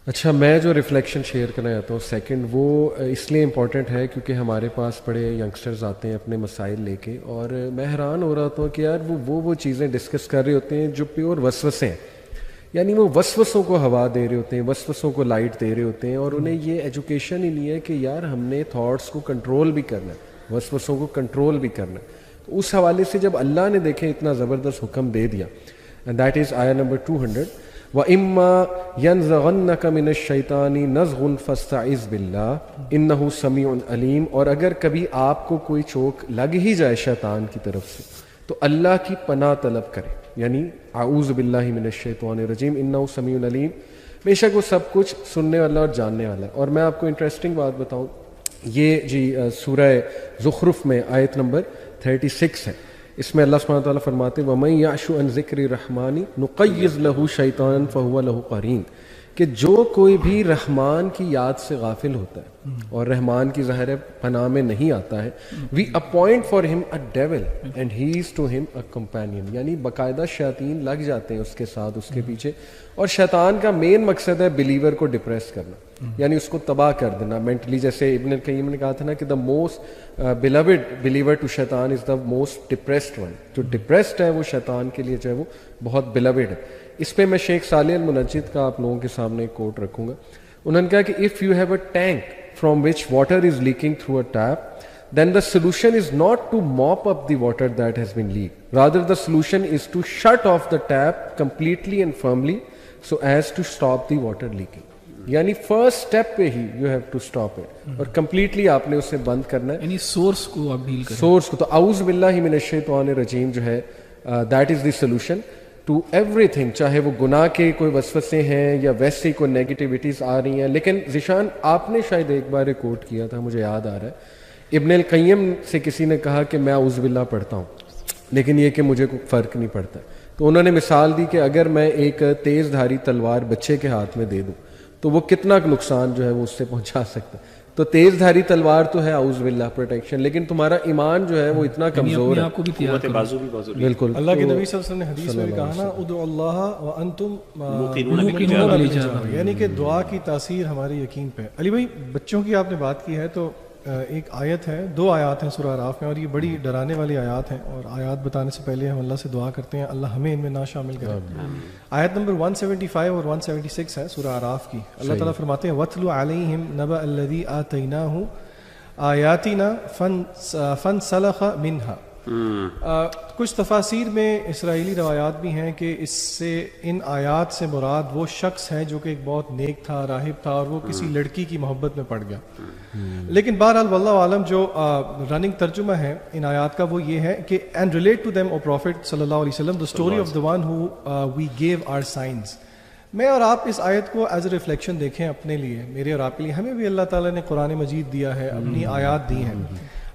اچھا، میں جو ریفلیکشن شیئر کرنا چاہتا ہوں سیکنڈ، وہ اس لیے امپورٹنٹ ہے کیونکہ ہمارے پاس بڑے ینگسٹرز آتے ہیں اپنے مسائل لے کے، اور میں حیران ہو رہا ہوں کہ یار وہ چیزیں ڈسکس کر رہے ہوتے ہیں جو پیور وسوسے ہیں، یعنی وہ وسوسوں کو ہوا دے رہے ہوتے ہیں، وسوسوں کو لائٹ دے رہے ہوتے ہیں، اور انہیں یہ ایجوکیشن ہی نہیں ہے کہ یار ہم نے تھاٹس کو کنٹرول بھی کرنا ہے، وسوسوں کو کنٹرول بھی کرنا ہے. تو اس حوالے سے جب اللہ نے دیکھیں اتنا زبردست حکم دے دیا، اینڈ دیٹ از آیا نمبر 200، وَإِمَّا يَنزَغَنَّكَ مِنَ الشَّيْطَانِ نَزْغٌ فَاسْتَعِذْ بِاللَّهِ إِنَّهُ سَمِيعٌ عَلِيمٌ. اور اگر کبھی آپ کو کوئی چوک لگ ہی جائے شیطان کی طرف سے تو اللہ کی پناہ طلب کرے، یعنی اعوذ باللہ من الشیطان الرجیم انہ سمیع علیم، بے شک وہ سب کچھ سننے والا اور جاننے والا ہے. اور میں آپ کو انٹرسٹنگ بات بتاؤں، یہ جی سورہ زخرف میں آیت نمبر 36 ہے، اس میں اللہ سبحانہ وتعالیٰ فرماتے ہیں وَمَن يَعْشُ عَن ذِكْرِ الرَّحْمَنِ نُقَيِّضْ لَهُ شَيْطَانًا فَهُوَ لَهُ قَرِينٌ، کہ جو کوئی بھی رحمان کی یاد سے غافل ہوتا ہے اور رحمان کی ظاہر پناہ میں نہیں آتا ہے، وی appoint for him a devil and he is to him a companion, یعنی باقاعدہ شیاطین لگ جاتے ہیں اس کے ساتھ، اس کے پیچھے. اور شیطان کا مین مقصد ہے بلیور کو ڈپریس کرنا، یعنی اس کو تباہ کر دینا مینٹلی. جیسے ابن القیم نے کہا تھا نا کہ the most believed believer to شیطان is the most depressed one. جو ڈپریسڈ ہے وہ شیطان کے لیے جو ہے وہ بہت بلیورڈ ہے. اس پہ میں شیخ صالح المنجد کا آپ لوگوں کے سامنے ایک کوٹ رکھوں گا. انہوں نے کہا کہ if you have a tank from which water is leaking through a tap then the solution is not to mop up the water that has been leaked. Rather, the solution is to shut off the tap completely and firmly so as to stop the water leaking. یعنی first step پہ ہی you have to stop it, اور completely آپ نے اسے بند کرنا ہے، یعنی سورس کو آپ ڈیل کریں، سورس کو. تو اعوذ باللہ من الشیطان الرجیم جو ہے that is the solution to everything, چاہے وہ گناہ کے کوئی وسوسے ہیں یا ویسے کوئی نیگیٹیوٹیز آ رہی ہیں. لیکن ذیشان آپ نے شاید ایک بار ایک کوٹ کیا تھا، مجھے یاد آ رہا ہے، ابن القیم سے کسی نے کہا کہ میں اعوذ باللہ پڑھتا ہوں لیکن یہ کہ مجھے کوئی فرق نہیں پڑتا. تو انہوں نے مثال دی کہ اگر میں ایک تیز دھاری تلوار بچے کے ہاتھ میں دے دوں تو وہ کتنا نقصان جو ہے وہ اس سے پہنچا سکتا ہے. تو تیز دھاری تلوار تو ہے اعوذ باللہ پروٹیکشن، لیکن تمہارا ایمان جو ہے وہ اتنا کمزور ہے. بالکل، اللہ کے نبی صلی اللہ علیہ وسلم نے حدیث میں کہا نا ادعوا اللہ وانتم موقنون بالاجابہ، یعنی کہ دعا کی تاثیر ہمارے یقین پہ. علی بھائی، بچوں کی آپ نے بات کی ہے تو ایک آیت ہے، دو آیات ہیں سورہ اعراف میں، اور یہ بڑی ڈرانے والی آیات ہیں، اور آیات بتانے سے پہلے ہم اللہ سے دعا کرتے ہیں اللہ ہمیں ان میں نہ شامل کرے. آیت نمبر 175 اور 176 ہے سورہ اعراف کی. اللہ تعالیٰ فرماتے ہیں وَاتْلُ عَلَيْهِمْ نَبَأَ الَّذِي آتَيْنَاهُ آیَاتِنَا فَانْسَلَخَ مِنْهَا. کچھ تفاسیر میں اسرائیلی روایات بھی ہیں کہ اس سے ان آیات سے مراد وہ شخص ہے جو کہ ایک بہت نیک تھا، راہب تھا، اور وہ کسی لڑکی کی محبت میں پڑ گیا. لیکن بہرحال واللہ عالم جو رننگ ترجمہ ہے ان آیات کا وہ یہ ہے کہ and relate to them O prophet صلی اللہ علیہ وسلم the story of the one who we gave our science. میں اور آپ اس آیت کو ایز اے ریفلیکشن دیکھیں اپنے لیے، میرے اور آپ کے لیے. ہمیں بھی اللہ تعالیٰ نے قرآن مجید دیا ہے، اپنی آیات دی ہیں.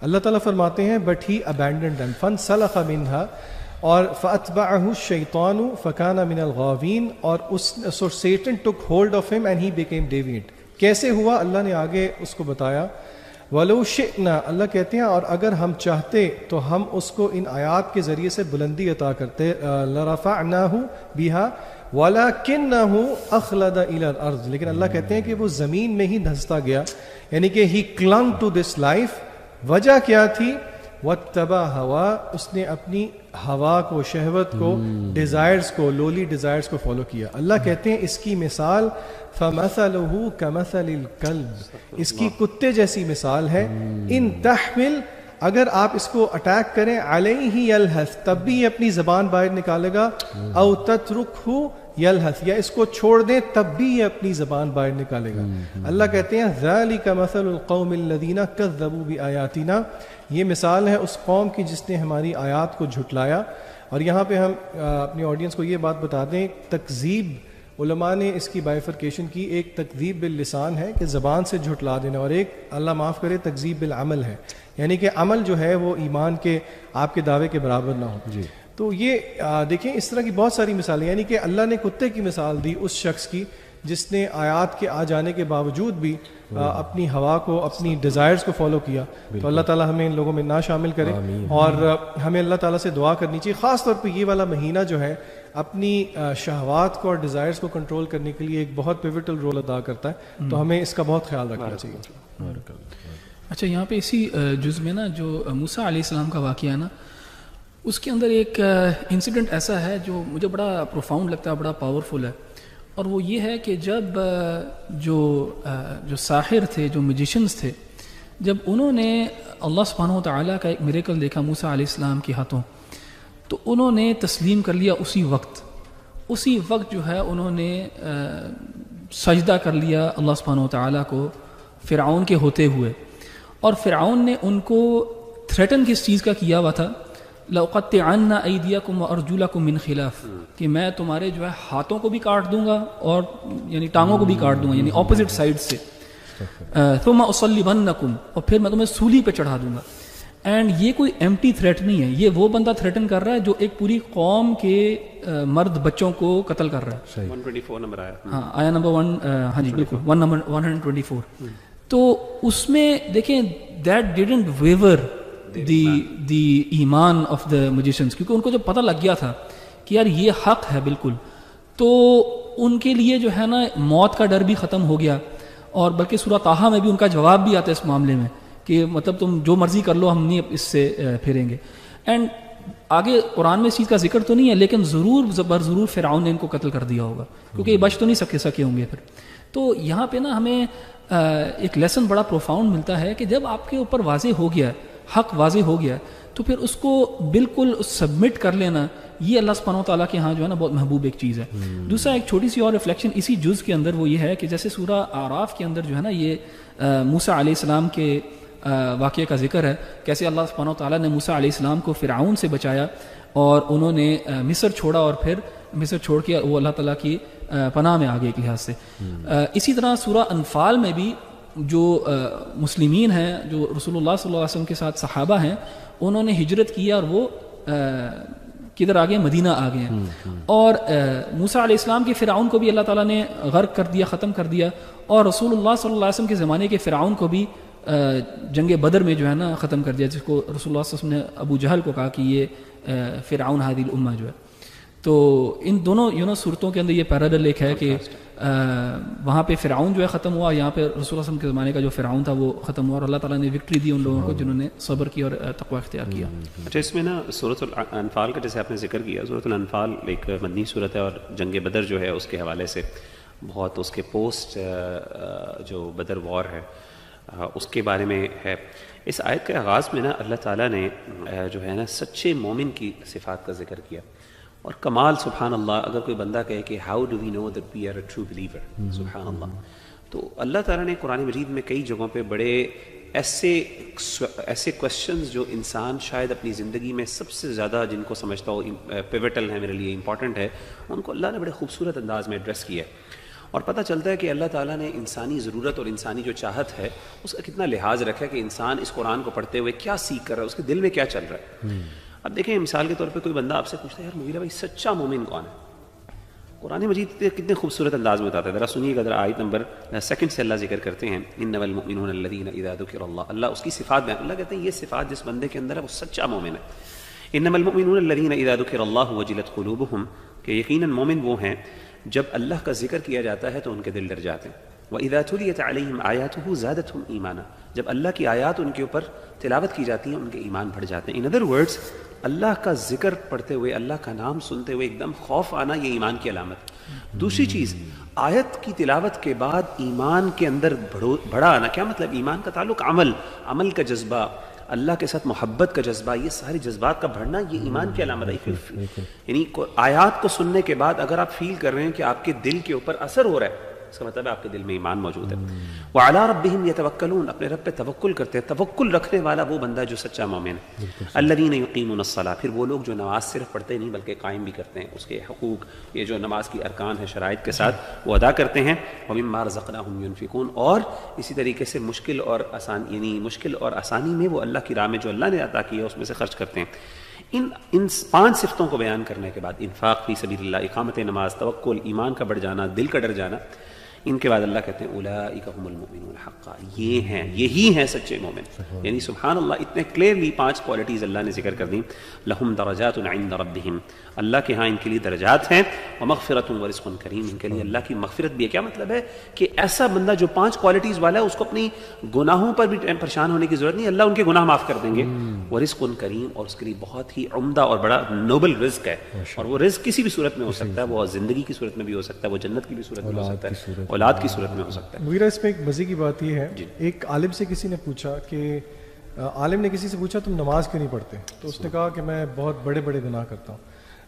اللہ تعالیٰ فرماتے ہیں بٹ ہی ابینڈنڈ دیم فانسلخ منہا، اور فاتبعہ الشیطان فکان من الغاوین، اور سو سیٹن ٹک ہولڈ آف ہم اینڈ ہی بیکیم ڈیویٹ. کیسے ہوا اللہ نے آگے اس کو بتایا. وَلَوْ شِئْنَا، اللہ کہتے ہیں اور اگر ہم چاہتے تو ہم اس کو ان آیات کے ذریعے سے بلندی عطا کرتے. لَرَفَعْنَاهُ بِهَا وَلَكِنَّهُ أَخْلَدَ إِلَى الْأَرْضِ، لیکن اللہ کہتے ہیں کہ وہ زمین میں ہی دھنستا گیا، یعنی کہ he clung to this life. وجہ کیا تھی؟ وَاتَّبَعَ هَوَا، اس نے اپنی ہوا کو، شہوت کو، ڈیزائرز کو، لولی ڈیزائرز کو فالو کیا. اللہ کہتے ہیں اس کی مثال فَمَثَلُهُ كَمَثَلِ الْكَلْبِ، اس کی کتے جیسی مثال ہے. ان تحمل، اگر آپ اس کو اٹیک کریں، علیہ یلہث، تب بھی یہ اپنی زبان باہر نکالے گا، او تترکہ یلہث، یا اس کو چھوڑ دیں تب بھی یہ اپنی زبان باہر نکالے گا. اللہ کہتے ہیں ذالک مثل القوم الذین کذبوا بآیاتنا، یہ مثال ہے اس قوم کی جس نے ہماری آیات کو جھٹلایا. اور یہاں پہ ہم اپنی آڈینس کو یہ بات بتا دیں، تکذیب علماء نے اس کی بائیفرکیشن کی. ایک تکذیب باللسان ہے کہ زبان سے جھٹلا دینا، اور ایک اللہ معاف کرے تکذیب بالعمل ہے، یعنی کہ عمل جو ہے وہ ایمان کے آپ کے دعوے کے برابر نہ ہو. جی تو یہ دیکھیں اس طرح کی بہت ساری مثالیں، یعنی کہ اللہ نے کتے کی مثال دی اس شخص کی جس نے آیات کے آ جانے کے باوجود بھی اپنی ہوا کو، اپنی ڈیزائرز کو فالو کیا. تو اللہ تعالیٰ ہمیں ان لوگوں میں نہ شامل کرے. اور ہمیں اللہ تعالیٰ سے دعا کرنی چاہیے، خاص طور پہ یہ والا مہینہ جو ہے اپنی شہوات کو اور ڈیزائرز کو کنٹرول کرنے کے لیے ایک بہت پیوٹل رول ادا کرتا ہے. تو ہمیں اس کا بہت خیال رکھنا چاہیے. اچھا، یہاں پہ اسی جز میں نا جو موسیٰ علیہ السلام کا واقعہ ہے نا، اس کے اندر ایک انسیڈنٹ ایسا ہے جو مجھے بڑا پروفاؤنڈ لگتا ہے، بڑا پاورفل ہے. اور وہ یہ ہے کہ جب جو ساحر تھے، جو میجیشنز تھے، جب انہوں نے اللہ سبحانہ و تعالیٰ کا ایک میریکل دیکھا موسیٰ علیہ السلام کے ہاتھوں، تو انہوں نے تسلیم کر لیا اسی وقت جو ہے انہوں نے سجدہ کر لیا اللہ سبحانہ و تعالیٰ کو فرعون کے ہوتے ہوئے. اور فرعون نے ان کو تھریٹن کس چیز کا کیا ہوا تھا؟ لَأُقَطِّعَنَّ أَيْدِيَكُمْ وَأَرْجُلَكُمْ مِنْ خِلَافٍ، کہ میں تمہارے جو ہے ہاتھوں کو بھی کاٹ دوں گا اور یعنی ٹانگوں کو بھی کاٹ دوں گا، یعنی اپوزٹ سائڈ سے. ثُمَّ أُصَلِّبَنَّكُمْ، اور پھر میں تمہیں سولی پہ چڑھا دوں گا. اینڈ یہ کوئی ایمٹی تھریٹ نہیں ہے، یہ وہ بندہ تھریٹن کر رہا ہے جو ایک پوری قوم کے مرد بچوں کو قتل کر رہا ہے. 124 نمبر آیا. ہاں، آیا نمبر 1، ہاں جی بالکل 124. تو اس میں دیکھیں دیٹ ڈیڈنٹ ویور دی ایمان آف دا میجیشنز، کیونکہ ان کو جب پتہ لگ گیا تھا کہ یار یہ حق ہے بالکل، تو ان کے لیے جو ہے نا موت کا ڈر بھی ختم ہو گیا. اور بلکہ سورہ طٰہٰ میں بھی ان کا جواب بھی آتا ہے اس معاملے میں کہ مطلب تم جو مرضی کر لو، ہم نہیں اس سے پھریں گے. اینڈ آگے قرآن میں اس چیز کا ذکر تو نہیں ہے، لیکن ضرور فرعون نے ان کو قتل کر دیا ہوگا، کیونکہ یہ بچ تو نہیں سکے ہوں گے پھر. تو یہاں پہ نا ہمیں ایک لیسن بڑا پروفاؤنڈ ملتا ہے کہ جب آپ کے اوپر واضح ہو گیا، حق واضح ہو گیا، تو پھر اس کو بالکل سبمٹ کر لینا، یہ اللہ سبحانہ و تعالیٰ کے ہاں جو ہے نا بہت محبوب ایک چیز ہے. دوسرا ایک چھوٹی سی اور ریفلیکشن اسی جز کے اندر وہ یہ ہے کہ جیسے سورہ اعراف کے اندر جو ہے نا یہ موسیٰ علیہ السلام کے واقعے کا ذکر ہے، کیسے اللہ سبحانہ و تعالیٰ نے موسیٰ علیہ السلام کو فرعون سے بچایا اور انہوں نے مصر چھوڑا، اور پھر مصر چھوڑ کے وہ اللہ تعالیٰ کی پناہ میں آگے ایک لحاظ سے. اسی طرح سورہ انفال میں بھی جو مسلمین ہیں، جو رسول اللہ صلی اللہ علیہ وسلم کے ساتھ صحابہ ہیں، انہوں نے ہجرت کی اور وہ کدھر آ گئے؟ مدینہ آ گئے ہیں. اور موسیٰ علیہ السلام کے فرعون کو بھی اللہ تعالیٰ نے غرق کر دیا، ختم کر دیا، اور رسول اللہ صلی اللہ علیہ وسلم کے زمانے کے فرعون کو بھی جنگ بدر میں جو ہے نا ختم کر دیا، جس کو رسول اللہ صلی اللہ علیہ وسلم نے ابو جہل کو کہا کہ یہ فرعون ہذه الامہ جو ہے. تو ان دونوں صورتوں کے اندر یہ پیرالل ایک ہے کہ وہاں پہ فرعون جو ہے ختم ہوا، یہاں پہ رسول اللہ صلی اللہ علیہ وسلم کے زمانے کا جو فرعون تھا وہ ختم ہوا، اور اللہ تعالیٰ نے وکٹری دی ان لوگوں کو جنہوں نے صبر کی اور تقوی اختیار کیا. اچھا، اس میں نا سورۃ الانفال کا جیسے آپ نے ذکر کیا، سورۃ الانفال ایک مدنی صورت ہے، اور جنگ بدر جو ہے اس کے حوالے سے بہت اس کے پوسٹ جو بدر وار ہے اس کے بارے میں ہے. اس آیت کے آغاز میں نا اللہ تعالیٰ نے جو ہے نا سچے مومن کی صفات کا ذکر کیا. اور کمال سبحان اللہ، اگر کوئی بندہ کہے کہ how do we know that we are a true believer, سبحان اللہ، تو اللہ تعالیٰ نے قرآن مجید میں کئی جگہوں پہ بڑے ایسے کوشچنز جو انسان شاید اپنی زندگی میں سب سے زیادہ جن کو سمجھتا ہو پیوٹل ہے، میرے لیے امپورٹنٹ ہے، ان کو اللہ نے بڑے خوبصورت انداز میں ایڈریس کیا ہے. اور پتہ چلتا ہے کہ اللہ تعالیٰ نے انسانی ضرورت اور انسانی جو چاہت ہے اس کا کتنا لحاظ رکھا ہے کہ انسان اس قرآن کو پڑھتے ہوئے کیا سیکھ کر رہا ہے، اس کے دل میں کیا چل رہا ہے. اب دیکھیں، مثال کے طور پہ کوئی بندہ آپ سے پوچھتا ہے یار مغیرہ بھائی سچا مومن کون ہے؟ قرآن مجید کتنے خوبصورت انداز میں بتاتا ہے. ذرا سنیے گا، ذرا آیت نمبر 2 سے اللہ ذکر کرتے ہیں، انما المؤمنون الذین اذا ذکر اللہ، اللہ اس کی صفات بیان، اللہ کہتے ہیں یہ صفات جس بندے کے اندر ہے وہ سچا مومن ہے. انما المؤمنون الذین اذا ذکر اللہ وجلت قلوبہم، کہ یقیناً مومن وہ ہیں جب اللہ کا ذکر کیا جاتا ہے تو ان کے دل ڈر جاتے ہیں. وَإِذَا تُلِيَتْ عَلَيْهِمْ آيَاتُهُ زَادَتْهُمْ إِيمَانًا، جب اللہ کی آیات ان کے اوپر تلاوت کی جاتی ہیں ان کے ایمان بڑھ جاتے ہیں. ان ادر ورڈز، اللہ کا ذکر پڑھتے ہوئے، اللہ کا نام سنتے ہوئے ایک دم خوف آنا، یہ ایمان کی علامت. دوسری چیز، آیت کی تلاوت کے بعد ایمان کے اندر بڑھا آنا. کیا مطلب؟ ایمان کا تعلق عمل کا جذبہ، اللہ کے ساتھ محبت کا جذبہ، یہ سارے جذبات کا بڑھنا یہ ایمان کی علامت ہے. یعنی آیات کو سننے کے بعد اگر آپ فیل کر رہے ہیں کہ آپ کے دل کے اوپر اثر ہو رہا ہے، اس کا مطلب ہے آپ کے دل میں ایمان موجود ہے. وَعَلَىٰ رَبِّهِمْ يَتَوَكَّلُونَ، اپنے رب پہ توکل کرتے ہیں. توکل رکھنے والا وہ بندہ جو سچا مومن ہے. الَّذِينَ يُقِيمُونَ الصَّلَاةَ، پھر وہ لوگ جو نماز صرف پڑھتے نہیں بلکہ قائم بھی کرتے ہیں، اس کے حقوق، یہ جو نماز کی ارکان ہے شرائط کے ساتھ وہ ادا کرتے ہیں. وَمِمَّا رَزَقْنَاهُمْ يُنْفِقُونَ، اور اسی طریقے سے مشکل اور آسانی میں وہ اللہ کی راہ میں جو اللہ نے عطا کیا اس میں سے خرچ کرتے ہیں. ان 5 صفتوں کو بیان کرنے کے بعد، انفاق فی سبیل اللہ، اقامت نماز، توکل، ایمان کا بڑھ جانا، دل کا ڈر جانا، ان کے بعد اللہ کہتے ہیں اولئک هم المؤمنون حقا، یہی ہیں سچے مومن. یعنی سبحان اللہ، اتنے کلیئرلی 5 کوالٹیز اللہ نے ذکر کر دیں. لہم درجات عند ربہم، اللہ کے ہاں ان کے لیے درجات ہیں. ومغفرۃ ورزق کریم، ان کے لیے اللہ کی مغفرت بھی ہے. کیا مطلب ہے کہ ایسا بندہ جو 5 کوالٹیز والا ہے اس کو اپنی گناہوں پر بھی پریشان ہونے کی ضرورت نہیں، اللہ ان کے گناہ معاف کر دیں گے. ورزق کریم، اور اس کے لیے بہت ہی عمدہ اور بڑا نوبل رزق ہے. اور وہ رزق کسی بھی صورت میں ہو سکتا ہے، وہ زندگی کی صورت میں بھی ہو سکتا ہے، وہ جنت کی بھی صورت میں ہو سکتا ہے، اولاد کی صورت میں ہو سکتا ہے. مغیرہ، اس میں ایک مزے کی بات یہ ہے، ایک عالم سے کسی نے پوچھا کہ عالم نے کسی سے پوچھا تم نماز کیوں نہیں پڑھتے؟ تو اس نے کہا کہ میں بہت بڑے بڑے گناہ کرتا ہوں.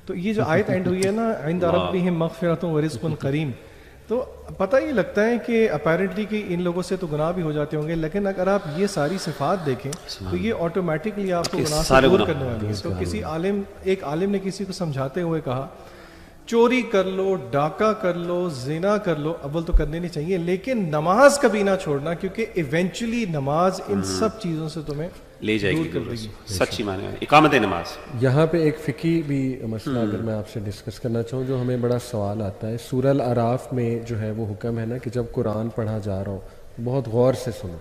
تو یہ جو آیت اینڈ ہوئی ہے نا عند ربہم مغفرۃ ورزق کریم، تو پتہ یہ لگتا ہے کہ اپیرنٹلی کہ ان لوگوں سے تو گناہ بھی ہو جاتے ہوں گے، لیکن اگر آپ یہ ساری صفات دیکھیں تو یہ آٹومیٹکلی آپ کو گناہ سے دور کرنے والی ہے. تو ایک عالم نے کسی کو سمجھاتے ہوئے کہا چوری کر لو، ڈاکہ کر لو، زنا کر لو، اول تو کرنے نہیں چاہیے، لیکن نماز کبھی نہ چھوڑنا، کیونکہ ایونچولی نماز ان سب چیزوں سے تمہیں لے جائے گی. سچی معنی میں اقامت نماز. یہاں پہ ایک فقہی بھی مسئلہ اگر میں آپ سے ڈسکس کرنا چاہوں جو ہمیں بڑا سوال آتا ہے. سورہ الاعراف میں جو ہے وہ حکم ہے نا کہ جب قرآن پڑھا جا رہا ہو بہت غور سے سنو.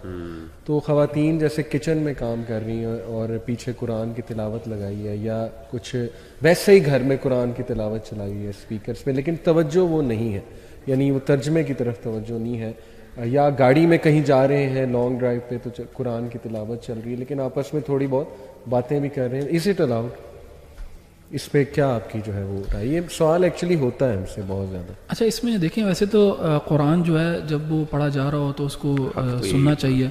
تو خواتین جیسے کچن میں کام کر رہی ہیں اور پیچھے قرآن کی تلاوت لگائی ہے، یا کچھ ویسے ہی گھر میں قرآن کی تلاوت چلائی ہے اسپیکرز پہ، لیکن توجہ وہ نہیں ہے، یعنی وہ ترجمے کی طرف توجہ نہیں ہے، یا گاڑی میں کہیں جا رہے ہیں لانگ ڈرائیو پہ تو قرآن کی تلاوت چل رہی ہے، لیکن آپس میں تھوڑی بہت باتیں بھی کر رہے ہیں. Is it allowed? اس پہ کیا آپ کی جو ہے وہ رائے؟ یہ سوال ایکچولی ہوتا ہے ہم سے بہت زیادہ. اچھا، اس میں دیکھیں ویسے تو قرآن جو ہے جب وہ پڑھا جا رہا ہو تو اس کو سننا چاہیے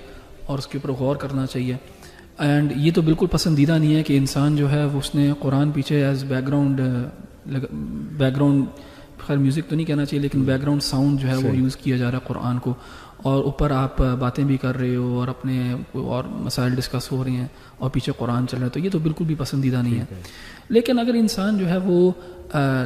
اور اس کے اوپر غور کرنا چاہیے. اینڈ یہ تو بالکل پسندیدہ نہیں ہے کہ انسان جو ہے وہ اس نے قرآن پیچھے ایز بیک گراؤنڈ خیر میوزک تو نہیں کہنا چاہیے، لیکن بیک گراؤنڈ ساؤنڈ جو ہے وہ یوز کیا جا رہا ہے قرآن کو، اور اوپر آپ باتیں بھی کر رہے ہو اور اپنے اور مسائل ڈسکس ہو رہے ہیں اور پیچھے قرآن چل رہا ہے. تو یہ تو بالکل بھی پسندیدہ نہیں ہے. لیکن اگر انسان جو ہے وہ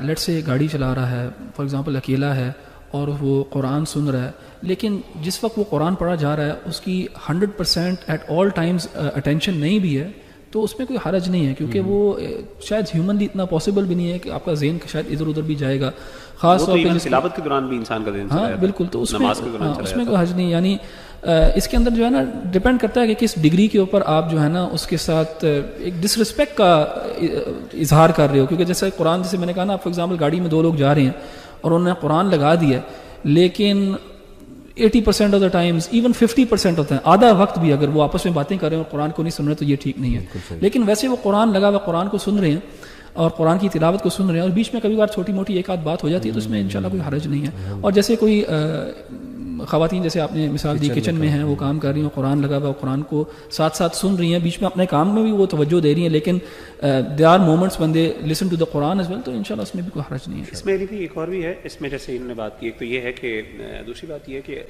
لیٹ سے گاڑی چلا رہا ہے فار ایگزامپل، اکیلا ہے اور وہ قرآن سن رہا ہے، لیکن جس وقت وہ قرآن پڑھا جا رہا ہے اس کی 100% ایٹ آل ٹائمز اٹینشن نہیں بھی ہے، تو اس میں کوئی حرج نہیں ہے، کیونکہ وہ شاید ہیومنلی اتنا پاسبل بھی نہیں ہے کہ آپ کا ذہن شاید ادھر ادھر بھی جائے گا، خاص طور پہ تلاوت کے دوران بھی انسان کا ذہن ہاں بالکل. تو اس میں کوئی حرج نہیں. یعنی اس کے اندر جو ہے نا ڈپینڈ کرتا ہے کہ کس ڈگری کے اوپر آپ جو ہے نا اس کے ساتھ ایک ڈس رسپیکٹ کا اظہار کر رہے ہو. کیونکہ جیسے قرآن، جیسے میں نے کہا نا فار ایگزامپل گاڑی میں 2 لوگ جا رہے ہیں اور انہوں نے قرآن لگا دیا، لیکن 80% آف دا ٹائمز، ایون 50% ہوتا ہے، آدھا وقت بھی اگر وہ آپس میں باتیں کر رہے ہیں اور قرآن کو نہیں سن رہے تو یہ ٹھیک نہیں ہے. لیکن ویسے وہ قرآن لگا ہوا قرآن کو سن رہے ہیں اور قرآن کی تلاوت کو سن رہے ہیں، اور بیچ میں کبھی بار چھوٹی موٹی ایک آدھ بات ہو جاتی ہے تو اس میں انشاءاللہ کوئی حرج نہیں ہے. اور جیسے کوئی خواتین جیسے آپ نے مثال دی کچن میں ہیں، وہ کام کر رہی ہیں، قرآن لگا ہوا قرآن کو ساتھ ساتھ سن رہی ہیں، بیچ میں اپنے کام میں بھی وہ توجہ دے رہی ہیں، لیکن they are moments when they listen to the Quran as well، تو انشاءاللہ اس میں بھی کوئی حرج نہیں ہے. اس میں بھی ایک اور بھی ہے، اس میں جیسے انہوں نے بات کی، ایک تو یہ ہے کہ دوسری بات یہ ہے کہ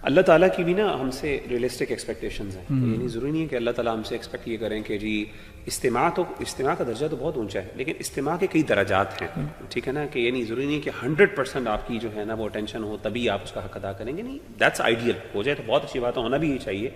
اللہ تعالیٰ کی بھی نا ہم سے ریئلسٹک ایکسپیکٹیشنز ہیں. یعنی ضروری نہیں ہے کہ اللہ تعالیٰ ہم سے ایکسپیکٹ یہ کریں کہ جی استماع کا درجہ تو بہت اونچا ہے، لیکن استماع کے کئی درجات ہیں، ٹھیک ہے نا، کہ یعنی ضروری نہیں ہے کہ 100% آپ کی جو ہے نا وہ اٹینشن ہو تبھی آپ اس کا حق ادا کریں گے. نہیں، دیٹس آئیڈیل، ہو جائے تو بہت اچھی بات ہے، ہونا بھی یہ چاہیے.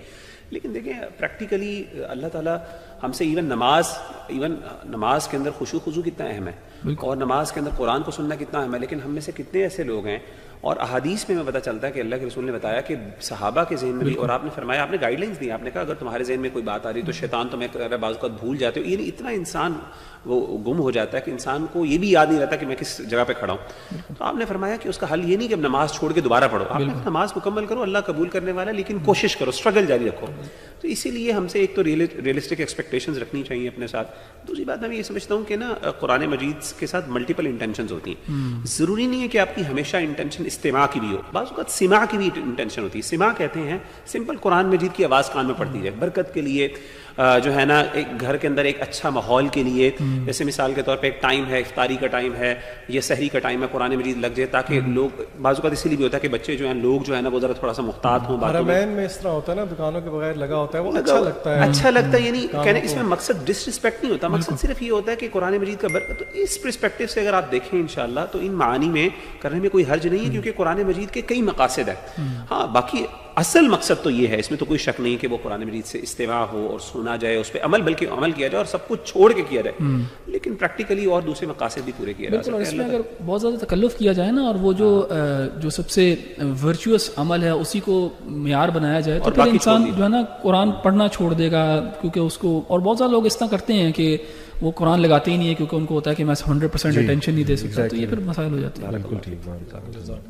لیکن دیکھیں پریکٹیکلی اللہ تعالیٰ ہم سے ایون نماز کے اندر خشوع خضوع کتنا اہم ہے، اور نماز کے اندر قرآن کو سننا کتنا اہم ہے. لیکن ہم میں سے کتنے ایسے لوگ ہیں، اور احادیث میں پتہ چلتا ہے کہ اللہ کے رسول نے بتایا کہ صحابہ کے ذہن میں بھی، اور آپ نے فرمایا، آپ نے گائیڈ لائنس دی، آپ نے کہا اگر تمہارے ذہن میں کوئی بات آ رہی تو شیطان تمہیں بعض اوقات بھول جاتے ہو. یعنی اتنا انسان وہ گم ہو جاتا ہے کہ انسان کو یہ بھی یاد نہیں رہتا کہ میں کس جگہ پہ کھڑا ہوں. تو آپ نے فرمایا کہ اس کا حل یہ نہیں کہ اب نماز چھوڑ کے دوبارہ پڑھو، آپ نے نماز مکمل کرو، اللہ قبول کرنے والا ہے، لیکن کوشش کرو، اسٹرگل جاری رکھو. تو اسی لیے ہم سے ایک تو ریئلسٹک ایکسپیکٹیشنز رکھنی چاہیے اپنے ساتھ. دوسری بات میں یہ سمجھتا ہوں کہ نا قرآن مجید کے ساتھ ملٹیپل انٹینشنز ہوتی ہیں. ضروری نہیں ہے کہ آپ کی ہمیشہ انٹینشن استماع کی بھی ہو، بعض اوقات سماع کی بھی انٹینشن ہوتی ہے. سماع کہتے ہیں سمپل قرآن مجید کی آواز کان میں پڑتی جائے، برکت کے لیے، جو ہے نا ایک گھر کے اندر ایک اچھا ماحول کے لیے. جیسے مثال کے طور پہ ایک ٹائم ہے، افطاری کا ٹائم ہے یا سحری کا ٹائم ہے، قرآن مجید لگ جائے تاکہ لوگ، بعض اوقات اسی لیے بھی ہوتا ہے کہ بچے جو ہیں، لوگ جو ہے نا وہ ذرا تھوڑا سا محتاط ہوں. حرمین میں اس طرح ہوتا ہے نا، دکانوں کے بغیر لگا ہوتا ہے، وہ اچھا لگتا ہے. یعنی کہنے اس میں مقصد ڈس رسپیکٹ نہیں ہوتا، مقصد صرف یہ ہوتا ہے کہ قرآن مجید کا برکت. تو اس پرسپیکٹو سے اگر آپ دیکھیں انشاءاللہ تو ان معانی میں کرنے میں کوئی حرج نہیں ہے، کیونکہ قرآن مجید کے کئی مقاصد ہیں. ہاں باقی اصل مقصد تو یہ ہے, اس میں تو کوئی شک نہیں کہ وہ قرآن مجید سے استوا ہو اور سنا جائے, اس پہ عمل, بلکہ عمل کیا جائے اور سب کچھ چھوڑ کے کیا جائے, لیکن پریکٹیکلی اور دوسرے مقاصد بھی پورے کیے جا سکتے ہیں. اس میں اگر بہت زیادہ تکلف کیا جائے نا, اور وہ جو سب سے ورچوئس عمل ہے اسی کو معیار بنایا جائے, تو پھر انسان جو ہے نا قرآن پڑھنا چھوڑ دے گا, کیونکہ اس کو, اور بہت زیادہ لوگ اس طرح کرتے ہیں کہ وہ قرآن لگاتے ہی نہیں ہے کیونکہ ان کو ہوتا ہے کہ میں 100% اٹینشن نہیں دے سکتا, تو یہ پھر مسائل ہو جاتے ہیں.